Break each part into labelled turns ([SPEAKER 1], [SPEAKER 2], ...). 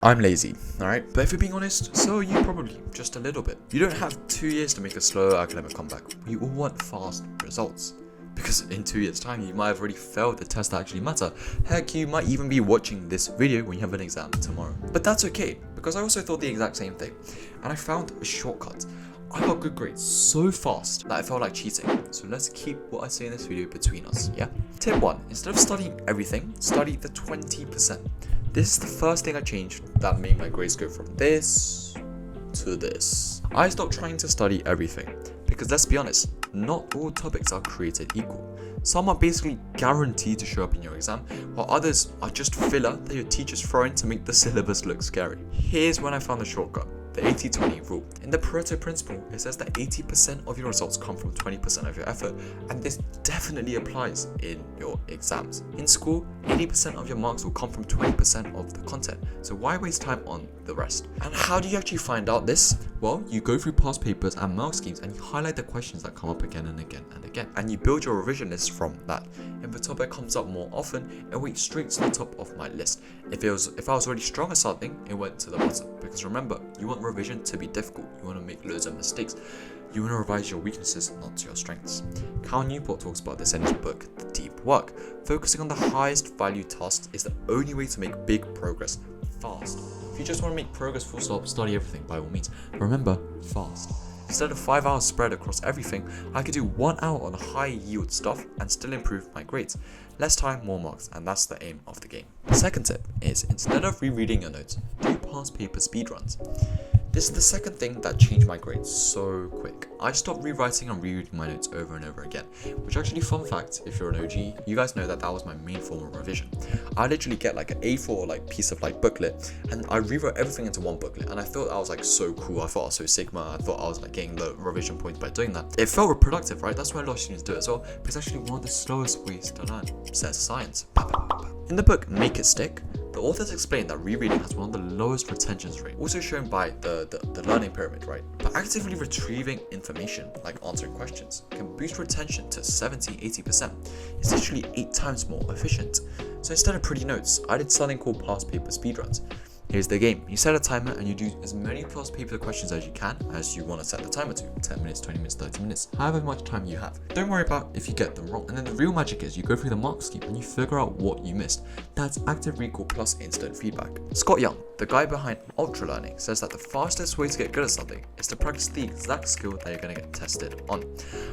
[SPEAKER 1] I'm lazy, alright? But if you're being honest, so are you probably, just a little bit. You don't have 2 years to make a slow academic comeback. We all want fast results. Because in 2 years' time, you might have already failed the tests that actually matter. Heck, you might even be watching this video when you have an exam tomorrow. But that's okay, because I also thought the exact same thing. And I found a shortcut. I got good grades so fast that I felt like cheating. So let's keep what I say in this video between us, yeah? Tip 1. Instead of studying everything, study the 20%. This is the first thing I changed that made my grades go from this to this. I stopped trying to study everything because let's be honest, not all topics are created equal. Some are basically guaranteed to show up in your exam, while others are just filler that your teachers throw in to make the syllabus look scary. Here's when I found the shortcut. The 80-20 rule. In the Pareto principle, it says that 80% of your results come from 20% of your effort, and this definitely applies in your exams. In school, 80% of your marks will come from 20% of the content, so why waste time on the rest? And how do you actually find out this? Well, you go through past papers and mark schemes and you highlight the questions that come up again and again and again, and you build your revision list from that. If the topic comes up more often, it went straight to the top of my list. If I was already strong at something, it went to the bottom. Because remember, you want revision to be difficult. You want to make loads of mistakes. You want to revise your weaknesses, not your strengths. Cal Newport talks about this in his book, The Deep Work. Focusing on the highest value tasks is the only way to make big progress fast. If you just want to make progress full stop, study everything by all means. But remember, fast. Instead of 5 hours spread across everything, I could do 1 hour on high yield stuff and still improve my grades. Less time, more marks, and that's the aim of the game. The second tip is instead of rereading your notes, do past paper speedruns. This is the second thing that changed my grades so quick. I stopped rewriting and rereading my notes over and over again, which actually, fun fact, if you're an OG, you guys know that was my main form of revision. I literally get like an A4 piece of booklet, and I rewrote everything into one booklet, and I thought I was so cool. I thought I was so sigma. I thought I was getting the revision points by doing that. It felt productive, right? That's why a lot of students do it as well, but it's actually one of the slowest ways to learn. Says science. In the book Make It Stick, the authors explain that rereading has one of the lowest retention rates, also shown by the learning pyramid, right? But actively retrieving information, like answering questions, can boost retention to 70-80%. It's literally 8 times more efficient. So instead of pretty notes, I did something called past paper speedruns. Here's the game. You set a timer and you do as many past paper questions as you can as you want to set the timer to. 10 minutes, 20 minutes, 30 minutes, however much time you have. Don't worry about if you get them wrong. And then the real magic is you go through the mark scheme and you figure out what you missed. That's active recall plus instant feedback. Scott Young, the guy behind Ultra Learning, says that the fastest way to get good at something is to practice the exact skill that you're going to get tested on.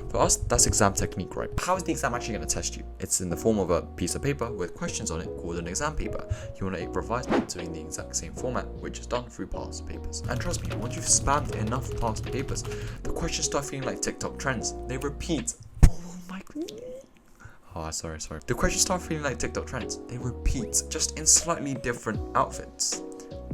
[SPEAKER 1] For us, that's exam technique, right? How is the exam actually going to test you? It's in the form of a piece of paper with questions on it called an exam paper. You want to revise by doing the exact same format, which is done through past papers. And trust me, once you've spammed enough past papers, the questions start feeling like TikTok trends. They repeat. Oh my god. Oh, sorry. The questions start feeling like TikTok trends. They repeat, just in slightly different outfits.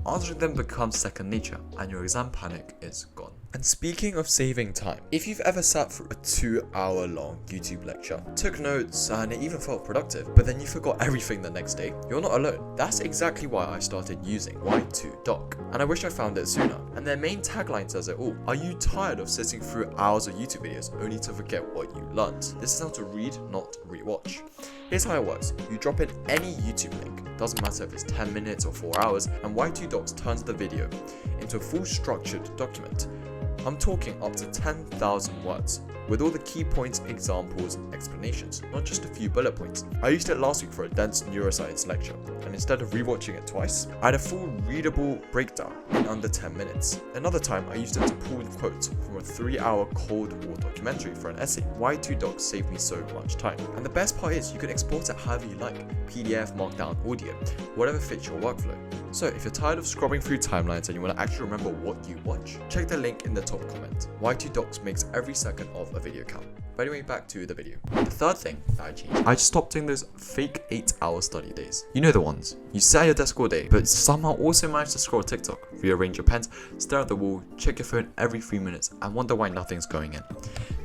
[SPEAKER 1] Answering them becomes second nature, and your exam panic is gone. And speaking of saving time, if you've ever sat through a 2-hour long YouTube lecture, took notes, and it even felt productive, but then you forgot everything the next day, you're not alone. That's exactly why I started using Y2Doc, and I wish I found it sooner. And their main tagline says it all. Are you tired of sitting through hours of YouTube videos only to forget what you learned? This is how to read, not rewatch. Here's how it works. You drop in any YouTube link, doesn't matter if it's 10 minutes or 4 hours, and Y2Docs turns the video into a full structured document. I'm talking up to 10,000 words, with all the key points, examples, and explanations, not just a few bullet points. I used it last week for a dense neuroscience lecture, and instead of rewatching it twice, I had a full readable breakdown in under 10 minutes. Another time, I used it to pull quotes from a 3-hour Cold War documentary for an essay. Y2Docs saved me so much time. And the best part is, you can export it however you like, PDF, Markdown, audio, whatever fits your workflow. So if you're tired of scrubbing through timelines and you want to actually remember what you watch, check the link in the top comment. Y2Docs makes every second of a video count. But anyway, back to the video. The third thing that I changed, I stopped doing those fake 8-hour study days. You know the ones. You sit at your desk all day, but somehow also manage to scroll TikTok, rearrange your pens, stare at the wall, check your phone every 3 minutes, and wonder why nothing's going in.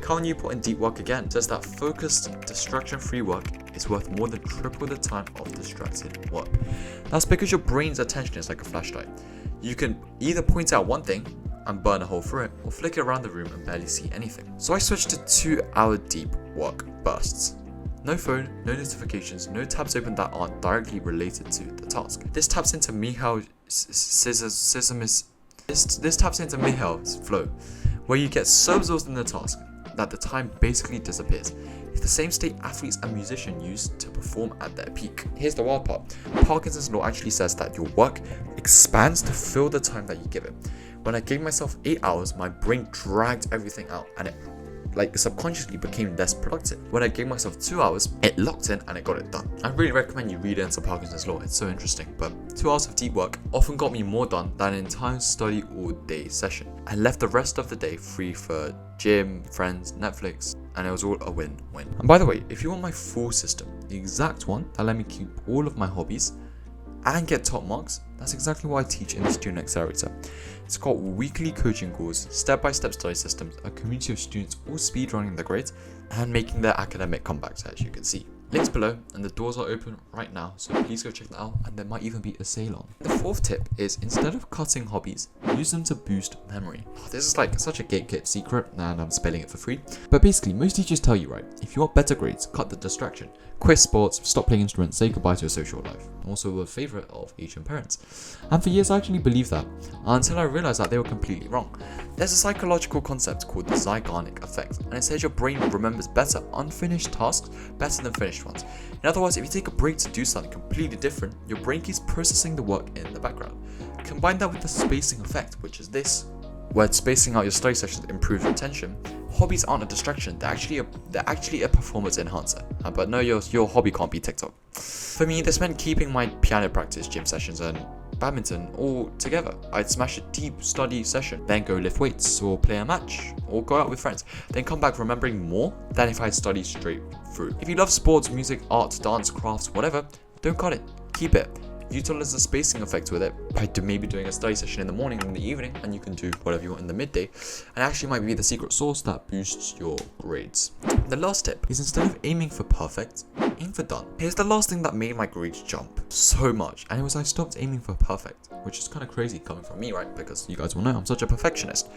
[SPEAKER 1] Cal Newport in Deep Work again says that focused, distraction-free work is worth more than triple the time of distracted work. That's because your brain's attention is like a flashlight. You can either point out one thing and burn a hole through it, or flick it around the room and barely see anything. So I switched to 2-hour deep work bursts. No phone, no notifications, no tabs open that aren't directly related to the task. This taps into Mihaly This taps into Mihail's flow, where you get so absorbed in the task that the time basically disappears. It's the same state athletes and musicians use to perform at their peak. Here's the wild part. Parkinson's law actually says that your work expands to fill the time that you give it. When I gave myself 8 hours, my brain dragged everything out and it subconsciously became less productive. When I gave myself 2 hours, it locked in and it got it done. I really recommend you read into Parkinson's law, it's so interesting. But 2 hours of deep work often got me more done than an entire study all day session. I left the rest of the day free for gym, friends, Netflix, and it was all a win-win. And by the way, if you want my full system, the exact one that let me keep all of my hobbies and get top marks, that's exactly what I teach in the Student Accelerator. It's got weekly coaching calls, step-by-step study systems, a community of students all speedrunning their grades and making their academic comebacks, as you can see. Links below, and the doors are open right now, so please go check that out, and there might even be a sale on. The fourth tip is, instead of cutting hobbies, use them to boost memory. This is like such a gatekept secret, and I'm spelling it for free. But basically, most teachers tell you, right, if you want better grades, cut the distraction. Quit sports, stop playing instruments, say goodbye to your social life. Also a favourite of Asian parents. And for years I actually believed that, until I realised that they were completely wrong. There's a psychological concept called the Zeigarnik effect, and it says your brain remembers better unfinished tasks better than finished ones. In other words, if you take a break to do something completely different, your brain keeps processing the work in the background. Combine that with the spacing effect, which is this, where spacing out your study sessions improves retention. Hobbies aren't a distraction, they're actually a performance enhancer. But no, your hobby can't be TikTok. For me, this meant keeping my piano practice, gym sessions, and badminton all together. I'd smash a deep study session, then go lift weights, or play a match, or go out with friends, then come back remembering more than if I studied straight through. If you love sports, music, art, dance, crafts, whatever, don't cut it, keep it. Utilize the spacing effect with it by maybe doing a study session in the morning and in the evening, and you can do whatever you want in the midday, and actually might be the secret sauce that boosts your grades. The last tip is, instead of aiming for perfect, aim for done. Here's the last thing that made my grades jump so much, and it was I stopped aiming for perfect, which is kind of crazy coming from me, right? Because you guys will know I'm such a perfectionist.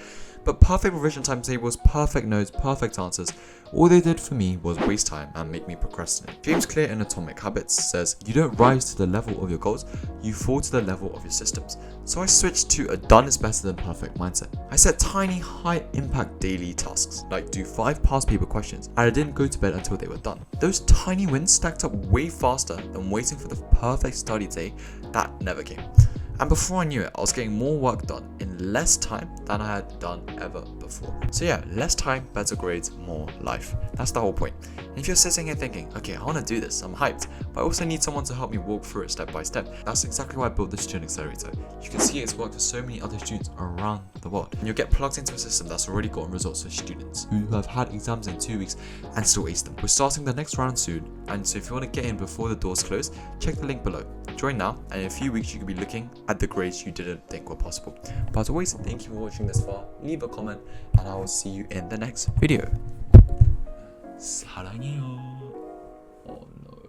[SPEAKER 1] But perfect revision timetables, perfect notes, perfect answers, all they did for me was waste time and make me procrastinate. James Clear in Atomic Habits says, you don't rise to the level of your goals, you fall to the level of your systems. So I switched to a done is better than perfect mindset. I set tiny, high impact daily tasks, like do 5 past paper questions, and I didn't go to bed until they were done. Those tiny wins stacked up way faster than waiting for the perfect study day that never came. And before I knew it, I was getting more work done in less time than I had done ever before. So yeah, less time, better grades, more life. That's the whole point. And if you're sitting here thinking, okay, I want to do this, I'm hyped, but I also need someone to help me walk through it step by step. That's exactly why I built the Student Accelerator. You can see it's worked for so many other students around the world. And you'll get plugged into a system that's already gotten results for students who have had exams in 2 weeks and still aced them. We're starting the next round soon, and so if you want to get in before the doors close, check the link below. Join now, and in a few weeks you can be looking at the grades you didn't think were possible. But as always, thank you for watching this far. Leave a comment, and I will see you in the next video. 사랑해요. Oh no.